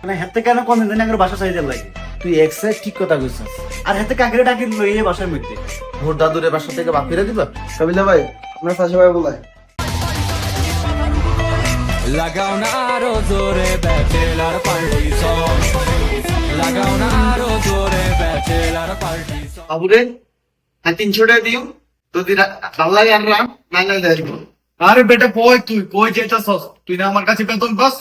মানে হাতে কেন কোন দিন আগে বাসা চাইতে লাগে? তুই এক্সাক্ট ঠিক কথা কইছিস। আর হাতে কাকরে ডাকি লইয়ে বাসার মধ্যে ভোর দাদুরে বাসা থেকে বাপ ফিরে দিবা। কাবিলা ভাই আপনার পাশে ভাই বলায় লাগাও না আরো জোরে ব্যাচেলার পার্টি সং, লাগাও না আরো জোরে ব্যাচেলার পার্টি সং। বাবুরে আর 300 টাকা দিও যদি ভালো লাগে আর রাম না না দেব। আরে বেটা কই যেতেছস? তুই না আমার কাছে বেতন পাস,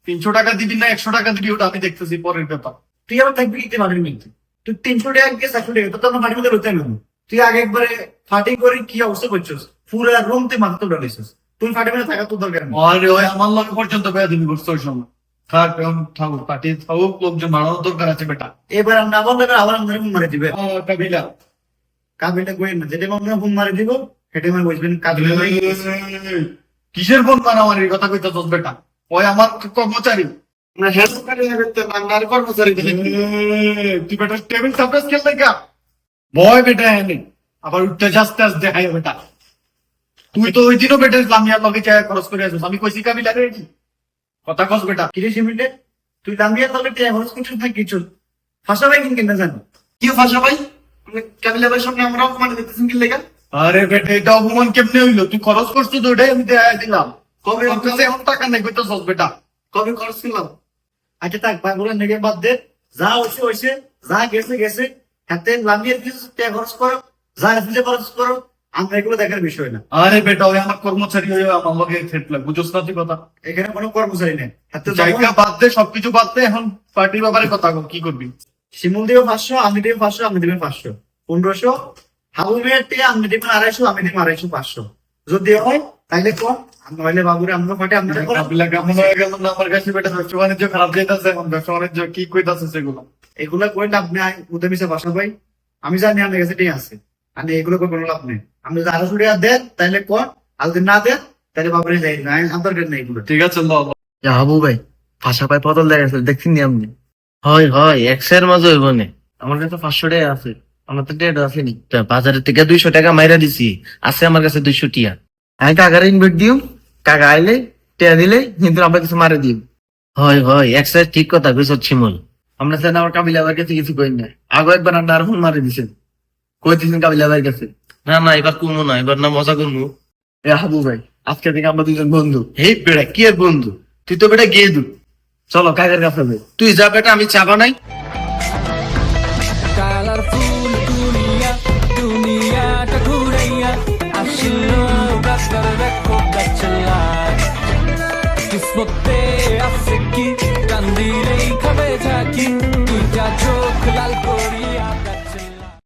300 টাকা দিবি না 100 টাকা দিবি ওটা আমি দেখতেছি পরের ব্যাপার। তুই আবার থাকবি কি বাড়ির মধ্যে? তুই 300 টাকা গিয়ে 400 টাকা তো আমার বাড়ির মধ্যে রইতে না। তুই আগে একবারে ফাটিং করে কি অবস্থা করছিস? পুরো রুম তে মাথা তুলে নিছিস। তুই ফাটি মানে থাকা তো দরকার নেই। আরে ওই আমার লগে পর্যন্ত বেয়াদবি করছো ওই সময়। থাক এখন থাকুক, পার্টি থাকুক, লোকজন বাড়ানোর দরকার আছে বেটা। এবার আমরা আবার লাগা আবার আমাদের ফোন মারি দিবে। কাবিলা কাবিলটা কই না যেটা আমরা ফোন মারি দিব সেটা মানে বুঝবেন কাবিলা ভাই কিসের ফোন মারামারির কথা কইতাছস বেটা? ওই আমার কর্মচারী। না হেল্প করে করতে বাংলার কর্মচারী তুই বেটা টেবিল সাপ্রেস খেল দেখা ভয় বেটা এনে আবার উঠতে যাস্তে আসতে দেখাই বেটা। তুই তো ওই দিনও বেটা লামিয়ার লগে চায় খরচ করে আসিস, আমি কইছি কাবিলা রে কথা কস বেটা। কিরে সিমিটে তুই লাম্বিয়া তলে টিয়া খরচ করছিস না কিছু ফাঁসা ভাই কিনা জানি কি ভাষা ভাই কাবিলা ভাই সামনে আমরা অপমান দিতেছেন কি লেগা? আরে বেটা এটা অপমান কেমনে হইলো? তুই খরচ করছিস তো ওটাই আমি দেখাই দিলাম। কবে তোর কাছে এখন টাকা নেই কইতাছস বেটা। কবে খরচ করলাম? আচ্ছা থাক পাগলের নেগে বাদ দে, যা হইছে হইছে, যা গেছে গেছে। হাতে লাম্বিয়ার কিছু টিয়া খরচ করো, যা আছে খরচ করো, আমরা এগুলো দেখার বিষয় না। আরে বেটা ওই আমার কর্মচারী হয়ে আমার লগে থেটলা, বুঝছ না তুই কথা? এখানে কোনো কর্মচারী নেই। হাতে জায়গা বাদ দে, সবকিছু বাদ দে, এখন পার্টির ব্যাপারে কথা কর, কি করবি? শিমুল দিবে 500, আমি দিবে 500, আপনি দিবেন 500, 1500। হাবু মেয়ের টিয়া আপনি দিবেন 250, আমি দিবেন 250, 500। যদি হয় তাহলে কম, নইলে বাবুরে আমরা ফাটে আমরা কাবিলা কেমন হয়ে গেল না আমার কাছে বেটা? ব্যবসা বাণিজ্য খারাপ যাইতাছে, এখন ব্যবসা বাণিজ্য কি কইতাছে সেগুলো? এগুলা কইলে আপনি উদে মিশে বাসা ভাই, আমি জানি আপনার কাছে ঠিক আছে। আমি এগুলো করে কোনো লাভ নেই। আপনি যদি 250 টাকা দেন তাহলে কর, আর যদি না দেন তাহলে বাবুরে যাই না, আমার দরকার নেই এগুলো। ঠিক আছে ল ল। হাবু ভাই ভাষা পাই পতল দেখাচ্ছে দেখছেন নি আপনি? হয় হয় একশের মাঝে হইব না। আমার কাছে 500 টাকা আছে, আমার তো টাকা আসেনি। তা বাজারের থেকে 200 টাকা মাইরা দিছি, আছে আমার কাছে 200 টিয়া। আমি কাকারে ইনভাইট দিও, কাকা আইলে টাকা দিলে কিন্তু আমরা কিছু মারে দিও। হয় হয় একশের ঠিক কথা কইছ শিমুল। আমরা চাই আমার কাবিলা ভাইয়ের কাছে কিছু কই না। আগে একবার আর ফোন মারে দিছেন, কই দিছেন কাবিলা ভাইয়ের কাছে। না না এবার কুমু না, এবার না মজা করবো। এ হাবু ভাই আজকে থেকে আমরা দুজন বন্ধু। হেই বেটা কি আর বন্ধু, তুই তো বেটা গিয়ে দু। চলো কাকার কাছে যাই। তুই যা বেটা, আমি চা বানাই। কালারফুল দুনিয়া, দুনিয়াটা ঘুরাইয়া আসলো ব্রাদার দেখো ব্যাচেলার, কিসমতে